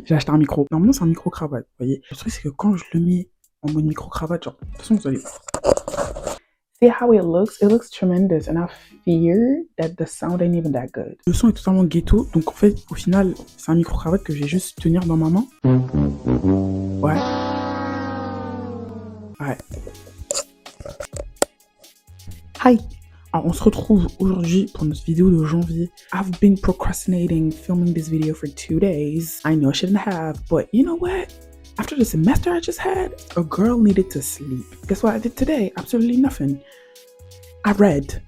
J'ai acheté un micro. Normalement, c'est un micro-cravate, vous voyez. Le truc, c'est que quand je le mets en mode micro-cravate, genre, de toute façon, vous allez... See how it looks tremendous, and I fear that the sound ain't even that good. Le son est totalement ghetto, donc en fait, au final, c'est un micro-cravate que j'ai juste tenir dans ma main. Ouais. Ouais. Hi! Alors, on se retrouve aujourd'hui pour notre vidéo de janvier. I've been procrastinating filming this video for 2 days. I know I shouldn't have, but you know what? After the semester I just had, a girl needed to sleep. Guess what I did today? Absolutely nothing. I read.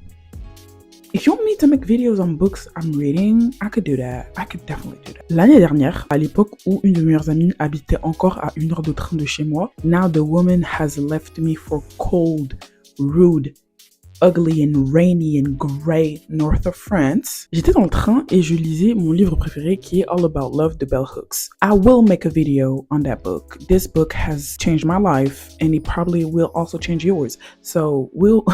If you want me to make videos on books I'm reading, I could do that. I could definitely do that. L'année dernière, à l'époque où une de mes meilleures amies habitait encore à 1 heure de train de chez moi, now the woman has left me for cold, rude, ugly and rainy and grey north of France. J'étais dans le train et je lisais mon livre préféré qui est All About Love de Bell Hooks. I will make a video on that book. This book has changed my life and it probably will also change yours. So we'll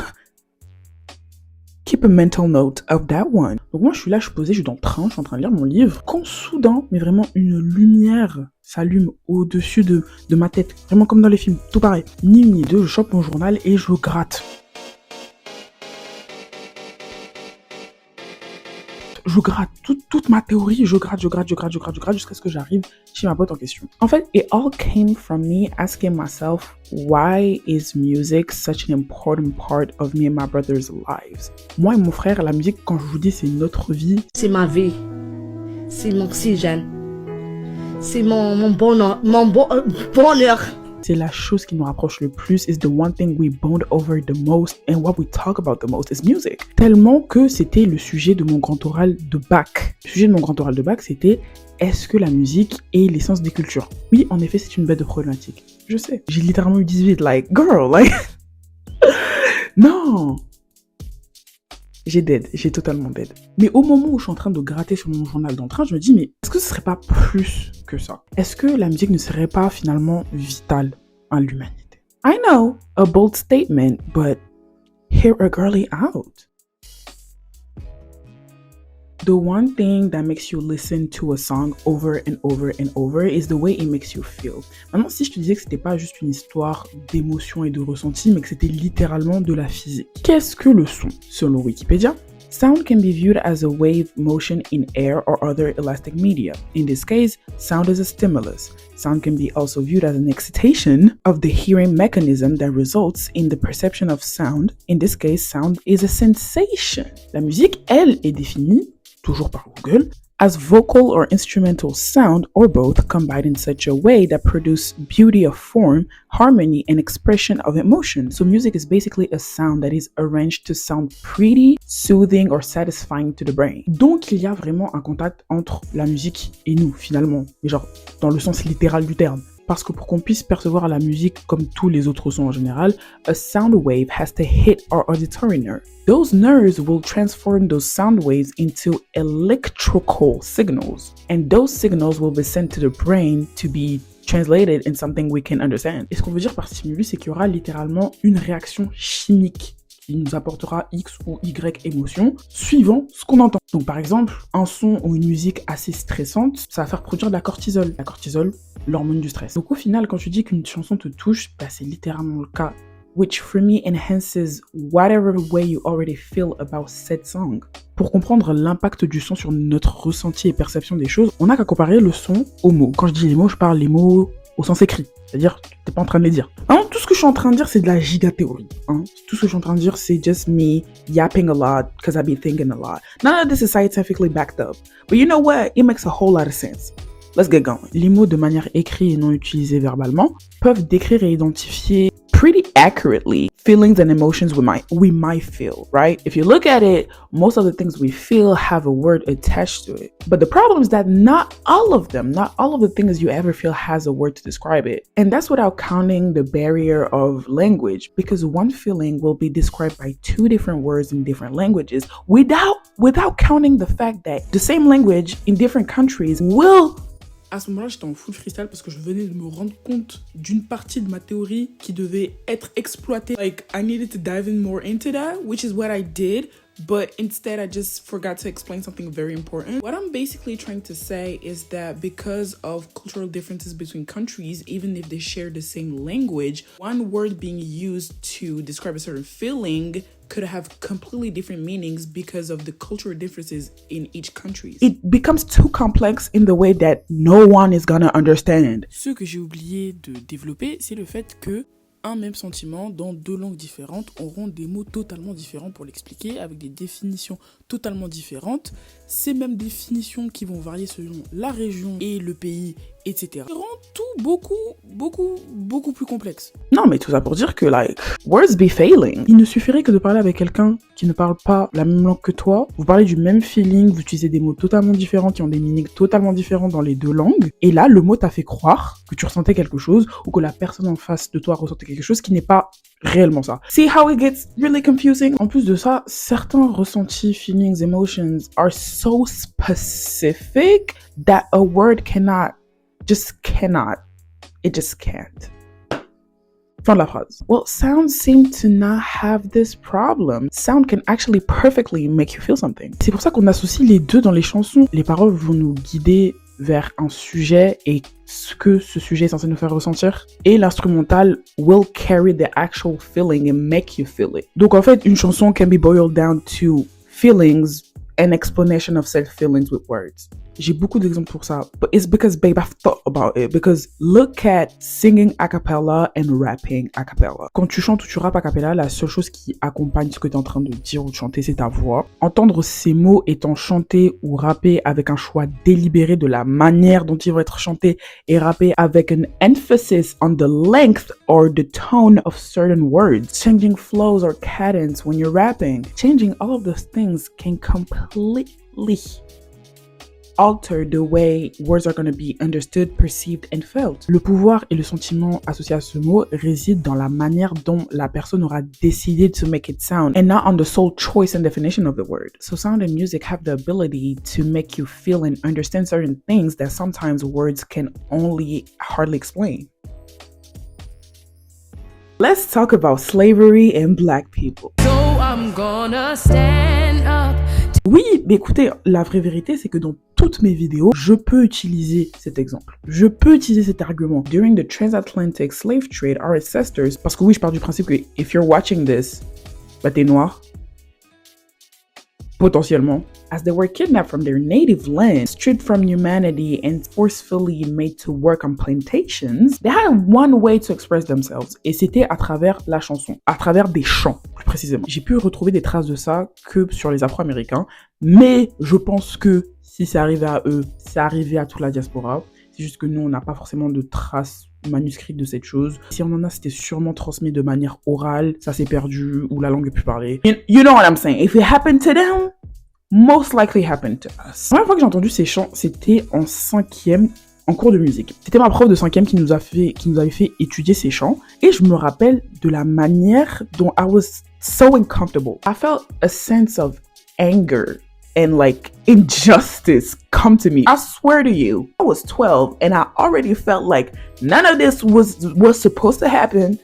keep a mental note of that one. Donc moi je suis là, je suis posée, je suis dans le train, je suis en train de lire mon livre. Quand soudain, mais vraiment une lumière s'allume au-dessus de ma tête. Vraiment comme dans les films, tout pareil. Ni une ni deux, je chope mon journal et je gratte. Je gratte toute ma théorie, je gratte jusqu'à ce que j'arrive chez ma pote en question. En fait, it all came from me asking myself, why is music such an important part of me and my brother's lives? Moi et mon frère, la musique, quand je vous dis c'est notre vie. C'est ma vie, c'est mon oxygène, c'est mon bonheur, bonheur. C'est la chose qui nous rapproche le plus, is the one thing we bond over the most and what we talk about the most is music. Tellement que c'était le sujet de mon grand oral de bac. Le sujet de mon grand oral de bac, c'était est-ce que la musique est l'essence des cultures? Oui, en effet, c'est une bête de problématique. Je sais. J'ai littéralement eu 18, like, girl, like... Non! J'ai totalement dead. Mais au moment où je suis en train de gratter sur mon journal dans le train, je me dis, mais est-ce que ce serait pas plus que ça? Est-ce que la musique ne serait pas finalement vitale à l'humanité? I know, a bold statement, but hear a girly out. The one thing that makes you listen to a song over and over and over is the way it makes you feel. Maintenant, si je te disais que c'était pas juste une histoire d'émotion et de ressenti, mais que c'était littéralement de la physique. Qu'est-ce que le son? Selon Wikipédia, sound can be viewed as a wave motion in air or other elastic media. In this case, sound is a stimulus. Sound can be also viewed as an excitation of the hearing mechanism that results in the perception of sound. In this case, sound is a sensation. La musique, elle, est définie toujours par Google, as vocal or instrumental sound or both combined in such a way that produce beauty of form, harmony, and expression of emotion. So music is basically a sound that is arranged to sound pretty, soothing, or satisfying to the brain. Donc il y a vraiment un contact entre la musique et nous, finalement. Mais genre, dans le sens littéral du terme. Parce que pour qu'on puisse percevoir la musique comme tous les autres sons en général, a sound wave has to hit our auditory nerve. Those nerves will transform those sound waves into electrical signals. And those signals will be sent to the brain to be translated in something we can understand. Et ce qu'on veut dire par stimulus, c'est qu'il y aura littéralement une réaction chimique qui nous apportera X ou Y émotions suivant ce qu'on entend. Donc par exemple, un son ou une musique assez stressante, ça va faire produire de la cortisol. La cortisol, l'hormone du stress. Donc au final, quand tu dis qu'une chanson te touche, bah, c'est littéralement le cas. Which for me enhances whatever way you already feel about said song. Pour comprendre l'impact du son sur notre ressenti et perception des choses, on n'a qu'à comparer le son aux mots. Quand je dis les mots, je parle les mots au sens écrit. C'est-à-dire, t'es pas en train de les dire. Hein, tout ce que je suis en train de dire, c'est de la gigathéorie. Hein. Tout ce que je suis en train de dire, c'est just me yapping a lot because I be thinking a lot. None of this is scientifically backed up. But you know what? It makes a whole lot of sense. Let's get going. Les mots de manière écrite et non utilisés verbalement peuvent décrire et identifier pretty accurately feelings and emotions we might feel, right? If you look at it, most of the things we feel have a word attached to it. But the problem is that not all of the things you ever feel has a word to describe it. And that's without counting the barrier of language, because one feeling will be described by 2 different words in different languages without counting the fact that the same language in different countries will... À ce moment-là, j'étais en full freestyle parce que je venais de me rendre compte d'une partie de ma théorie qui devait être exploitée. Like, I needed to dive in more into that, which is what I did. but instead I just forgot to explain something very important. What I'm basically trying to say is that because of cultural differences between countries, even if they share the same language, one word being used to describe a certain feeling could have completely different meanings because of the cultural differences in each country. It becomes too complex in the way that no one is gonna understand. Ce que j'ai oublié de développer, c'est le fait que un même sentiment dans deux langues différentes auront des mots totalement différents pour l'expliquer, avec des définitions totalement différentes. Ces mêmes définitions qui vont varier selon la région et le pays, etc. rend tout beaucoup plus complexe. Non, mais tout ça pour dire que, like, words be failing. Il ne suffirait que de parler avec quelqu'un qui ne parle pas la même langue que toi. Vous parlez du même feeling, vous utilisez des mots totalement différents qui ont des meanings totalement différents dans les deux langues. Et là, le mot t'a fait croire que tu ressentais quelque chose ou que la personne en face de toi ressentait quelque chose qui n'est pas réellement ça. See how it gets really confusing? En plus de ça, certains ressentis, feelings, emotions are so specific that a word it just can't. Fin de la phrase. Well, sounds seem to not have this problem. Sound can actually perfectly make you feel something. C'est pour ça qu'on associe les deux dans les chansons. Les paroles vont nous guider vers un sujet et ce que ce sujet est censé nous faire ressentir. Et l'instrumental will carry the actual feeling and make you feel it. Donc en fait, une chanson can be boiled down to feelings and explanation of said feelings with words. J'ai beaucoup d'exemples pour ça, but it's because, babe, I've thought about it. Because look at singing a cappella and rapping a cappella. Quand tu chantes ou tu rappes a cappella, la seule chose qui accompagne ce que tu es en train de dire ou de chanter, c'est ta voix. Entendre ces mots étant chantés ou rappés avec un choix délibéré de la manière dont ils vont être chantés et rappés avec an emphasis on the length or the tone of certain words. Changing flows or cadence when you're rapping. Changing all of those things can completely alter the way words are going to be understood, perceived and felt. Le pouvoir et le sentiment associés à ce mot résident dans la manière dont la personne aura décidé to make it sound and not on the sole choice and definition of the word. So sound and music have the ability to make you feel and understand certain things that sometimes words can only hardly explain. Let's talk about slavery and black people. So I'm gonna stand up. Oui, mais écoutez, la vraie vérité, c'est que dans toutes mes vidéos, je peux utiliser cet exemple. Je peux utiliser cet argument. During the transatlantic slave trade, our ancestors, parce que oui, je pars du principe que if you're watching this, bah t'es noir. Potentiellement. As they were kidnapped from their native land, stripped from humanity and forcefully made to work on plantations, they had one way to express themselves. Et c'était à travers la chanson, à travers des chants, plus précisément. J'ai pu retrouver des traces de ça que sur les Afro-Américains, mais je pense que si c'est arrivé à eux, c'est arrivé à toute la diaspora. C'est juste que nous, on n'a pas forcément de traces manuscrites de cette chose. Si on en a, c'était sûrement transmis de manière orale, ça s'est perdu, ou la langue est plus parlée. You know what I'm saying? If it happened to them, most likely happened to us. La première fois que j'ai entendu ces chants, c'était en 5e, en cours de musique. C'était ma prof de 5e qui nous avait fait étudier ces chants. Et je me rappelle de la manière dont I was so uncomfortable. I felt a sense of anger and like injustice come to me. I swear to you, I was 12 and I already felt like none of this was supposed to happen.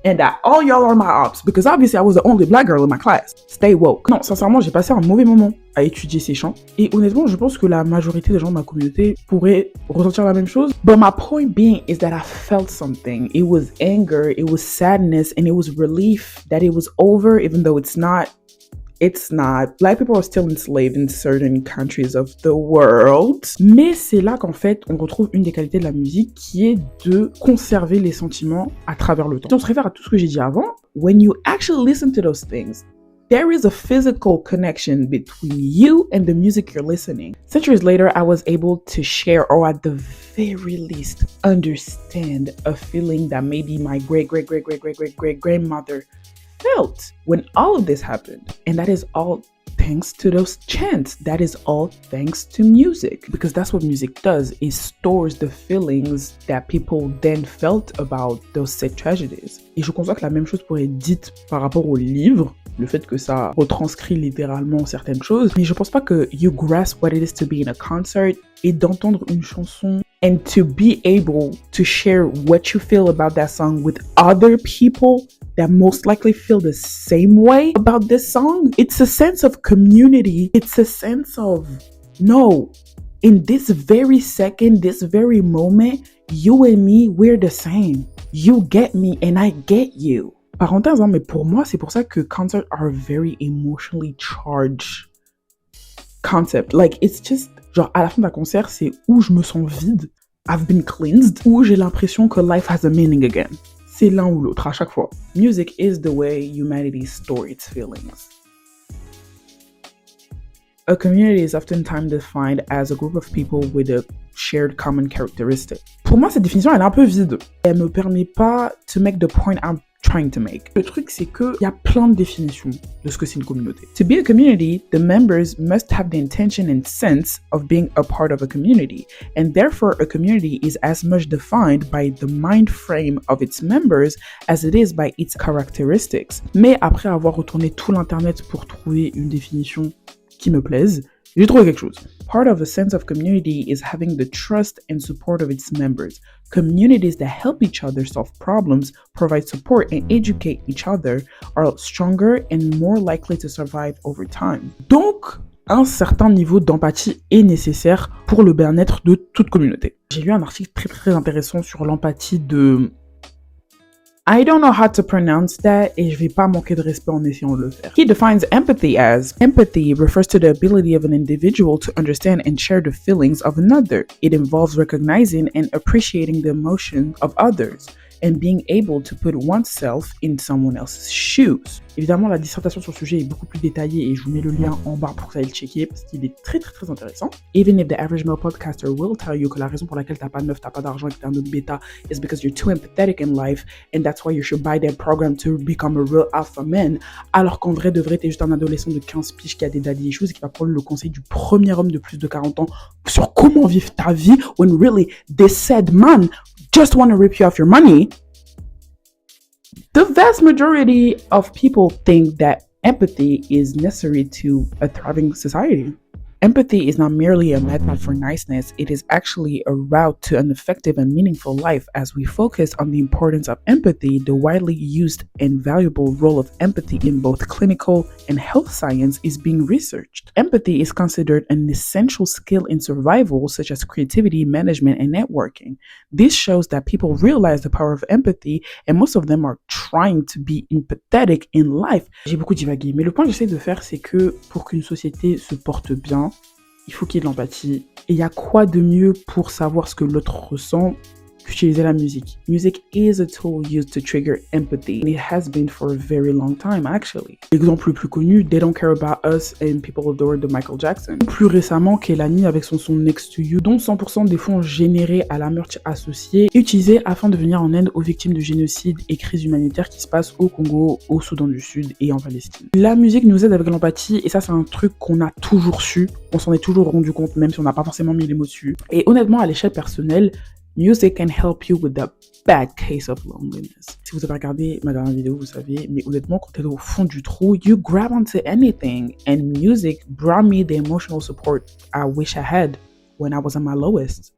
And that all y'all are my ops, because obviously I was the only black girl in my class. Stay woke. Non, sincèrement, j'ai passé un mauvais moment à étudier ces chants. Et honnêtement, je pense que la majorité des gens de ma communauté pourraient ressentir la même chose. But my point being is that I felt something. It was anger, it was sadness, and it was relief that it was over, even though it's not. It's not. Black people are still enslaved in certain countries of the world. Mais c'est là qu'en fait, on retrouve une des qualités de la musique qui est de conserver les sentiments à travers le temps. Si on se réfère à tout ce que j'ai dit avant, when you actually listen to those things, there is a physical connection between you and the music you're listening. Centuries later, I was able to share, or at the very least, understand a feeling that maybe my great-great-great-great-great-great-great-grandmother felt when all of this happened. And that is all thanks to those chants. That is all thanks to music. Because that's what music does. It stores the feelings that people then felt about those said tragedies. Et je conçois que la même chose pourrait être dite par rapport au livre, le fait que ça retranscrit littéralement certaines choses. Mais je pense pas que you grasp what it is to be in a concert et d'entendre une chanson and to be able to share what you feel about that song with other people that most likely feel the same way about this song. It's a sense of community. It's a sense of, no, in this very second, this very moment, you and me, we're the same. You get me and I get you. Parenthèse, mais pour moi, c'est pour ça que concerts are very emotionally charged concept. Like, it's just, genre, à la fin d'un concert, c'est où je me sens vide, I've been cleansed, ou j'ai l'impression que life has a meaning again. C'est l'un ou l'autre à chaque fois. Music is the way humanity stores its feelings. A community is oftentimes defined as a group of people with a shared common characteristic. Pour moi, cette définition, elle est un peu vide. Elle me permet pas to make the point I'm trying to make. Le truc, c'est qu'il y a plein de définitions de ce que c'est une communauté. To be a community, the members must have the intention and sense of being a part of a community, and therefore a community is as much defined by the mind frame of its members as it is by its characteristics. Mais après avoir retourné tout l'internet pour trouver une définition qui me plaise, j'ai trouvé quelque chose. Part of a sense of community is having the trust and support of its members. Communities that help each other solve problems, provide support, and educate each other are stronger and more likely to survive over time. Donc, un certain niveau d'empathie est nécessaire pour le bien-être de toute communauté. J'ai lu un article très intéressant sur l'empathie de... I don't know how to pronounce that, et je vais pas manquer de respect en essayant de le faire. He defines empathy as, empathy refers to the ability of an individual to understand and share the feelings of another. It involves recognizing and appreciating the emotions of others, and being able to put oneself in someone else's shoes. Évidemment, la dissertation sur le sujet est beaucoup plus détaillée et je vous mets le lien en bas pour que vous allez le checker parce qu'il est très intéressant. Even if the average male podcaster will tell you que la raison pour laquelle t'as pas de meuf, t'as pas d'argent et que t'es un autre bêta is because you're too empathetic in life and that's why you should buy that program to become a real alpha man, alors qu'en vrai de vrai, t'es juste un adolescent de 15 piges qui a des daddy issues et qui va prendre le conseil du premier homme de plus de 40 ans sur comment vivre ta vie when really this said man just want to rip you off your money. The vast majority of people think that empathy is necessary to a thriving society. Empathy is not merely a method for niceness, it is actually a route to an effective and meaningful life. As we focus on the importance of empathy, the widely used and valuable role of empathy in both clinical and health science is being researched. Empathy is considered an essential skill in survival, such as creativity, management, and networking. This shows that people realize the power of empathy, and most of them are trying to be empathetic in life. J'ai beaucoup divagué, mais le point que j'essaie de faire, c'est que pour qu'une société se porte bien, il faut qu'il y ait de l'empathie. Et il y a quoi de mieux pour savoir ce que l'autre ressent qu'utiliser la musique. Music is a tool used to trigger empathy. And it has been for a very long time, actually. L'exemple le plus connu, They Don't Care About Us and People Adore de Michael Jackson. Plus récemment, Kehlani avec son son Next to You, dont 100% des fonds générés à la merch associée, utilisés afin de venir en aide aux victimes de génocide et crises humanitaires qui se passent au Congo, au Soudan du Sud et en Palestine. La musique nous aide avec l'empathie et ça, c'est un truc qu'on a toujours su. On s'en est toujours rendu compte, même si on n'a pas forcément mis les mots dessus. Et honnêtement, à l'échelle personnelle, music can help you with the bad case of loneliness. Si vous avez regardé ma dernière vidéo, vous savez, mais honnêtement, quand t'es au fond du trou, you grab onto anything. And music brought me the emotional support I wish I had when I was at my lowest.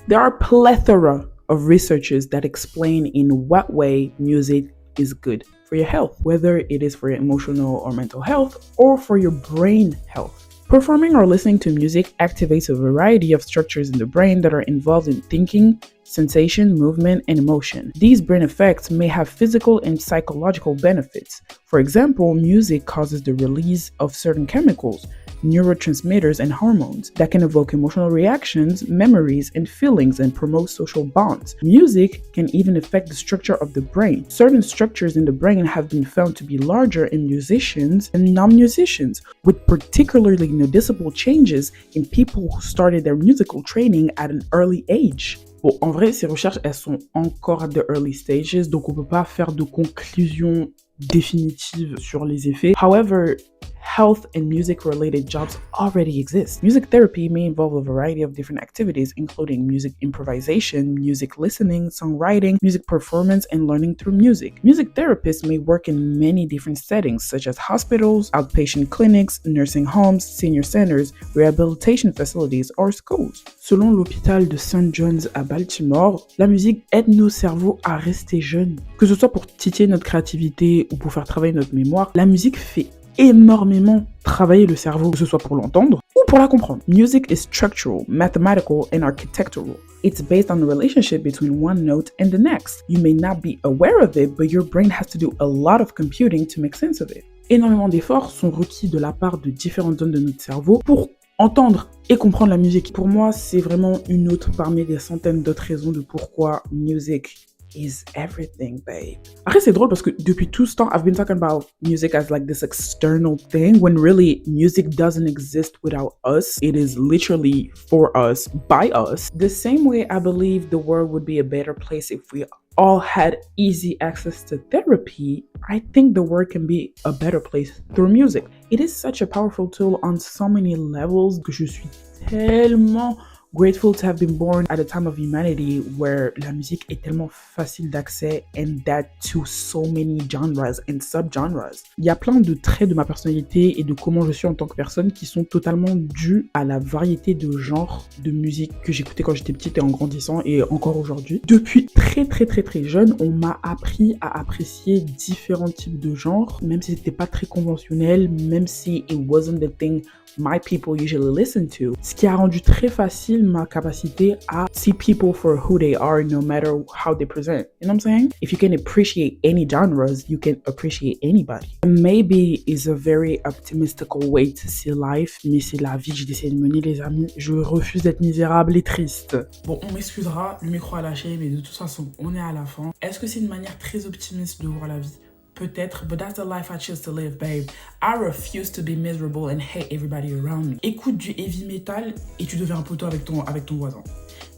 There are a plethora of researchers that explain in what way music is good for your health, whether it is for your emotional or mental health or for your brain health. Performing or listening to music activates a variety of structures in the brain that are involved in thinking, sensation, movement, and emotion. These brain effects may have physical and psychological benefits. For example, music causes the release of certain chemicals, neurotransmitters, and hormones that can evoke emotional reactions, memories, and feelings and promote social bonds. Music can even affect the structure of the brain. Certain structures in the brain have been found to be larger in musicians and non-musicians, with particularly noticeable changes in people who started their musical training at an early age. Bon, en vrai, ces recherches, elles sont encore at the early stages, donc on peut pas faire de conclusion définitive sur les effets. However, health and music-related jobs already exist. Music therapy may involve a variety of different activities, including music improvisation, music listening, songwriting, music performance, and learning through music. Music therapists may work in many different settings, such as hospitals, outpatient clinics, nursing homes, senior centers, rehabilitation facilities, or schools. Selon l'hôpital de St. John's à Baltimore, la musique aide nos cerveaux à rester jeunes. Que ce soit pour titiller notre créativité ou pour faire travailler notre mémoire, la musique fait énormément travailler le cerveau, que ce soit pour l'entendre ou pour la comprendre. Music is structural, mathematical, and architectural. It's based on the relationship between one note and the next. You may not be aware of it, but your brain has to do a lot of computing to make sense of it. Énormément d'efforts sont requis de la part de différentes zones de notre cerveau pour entendre et comprendre la musique. Pour moi, c'est vraiment une autre parmi des centaines d'autres raisons de pourquoi music is everything, babe. Après, c'est drôle parce que depuis tout ce temps, I've been talking about music as like this external thing when really music doesn't exist without us. It is literally for us, by us. The same way I believe the world would be a better place if we all had easy access to therapy, I think the world can be a better place through music. It is such a powerful tool on so many levels que je suis tellement grateful to have been born at a time of humanity where la musique est tellement facile d'accès and that to so many genres and sub-genres. Il y a plein de traits de ma personnalité et de comment je suis en tant que personne qui sont totalement dus à la variété de genres de musique que j'écoutais quand j'étais petite et en grandissant et encore aujourd'hui. Depuis très jeune, on m'a appris à apprécier différents types de genres, même si c'était pas très conventionnel, même si it wasn't the thing my people usually listen to. Ce qui a rendu très facile ma capacité à see people for who they are no matter how they present. You know what I'm saying? If you can appreciate any genres, you can appreciate anybody. Maybe is a very optimistical way to see life, mais c'est la vie que j'essaie de mener, les amis. Je refuse d'être misérable et triste. Bon, on m'excusera, le micro a lâché, mais de toute façon, on est à la fin. Est-ce que c'est une manière très optimiste de voir la vie? Peut-être, but that's the life I choose to live, babe. I refuse to be miserable and hate everybody around me. Écoute du heavy metal et tu deviens un poteau avec ton voisin.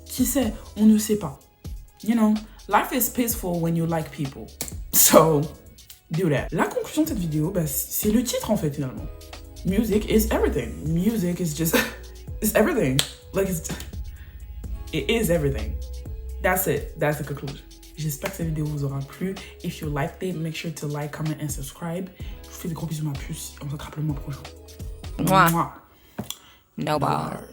Qui sait? On ne sait pas. You know, life is peaceful when you like people. So, do that. La conclusion de cette vidéo, bah, c'est le titre en fait finalement. Music is everything. Music is just, it's everything. Like it is everything. That's it. That's the conclusion. J'espère que cette vidéo vous aura plu. If you liked it, make sure to like, comment and subscribe. Je vous fais des gros bisous ma puce. On se rattrape le mois prochain. Moi. No bars.